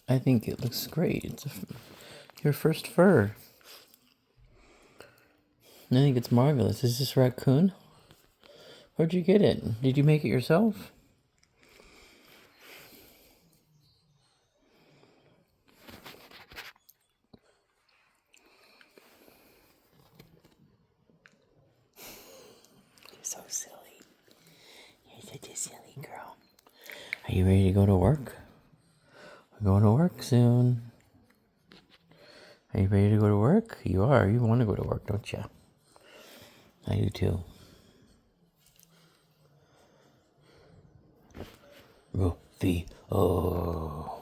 I think it looks great. Your first fur. I think it's marvelous. Is this raccoon? Where'd you get it? Did you make it yourself? You're so silly. You're such a silly girl. Are you ready to go to work? We're going to work soon. Are you ready to go to work? You are. You want to go to work, don't you? I do too. Ruffy. Oh.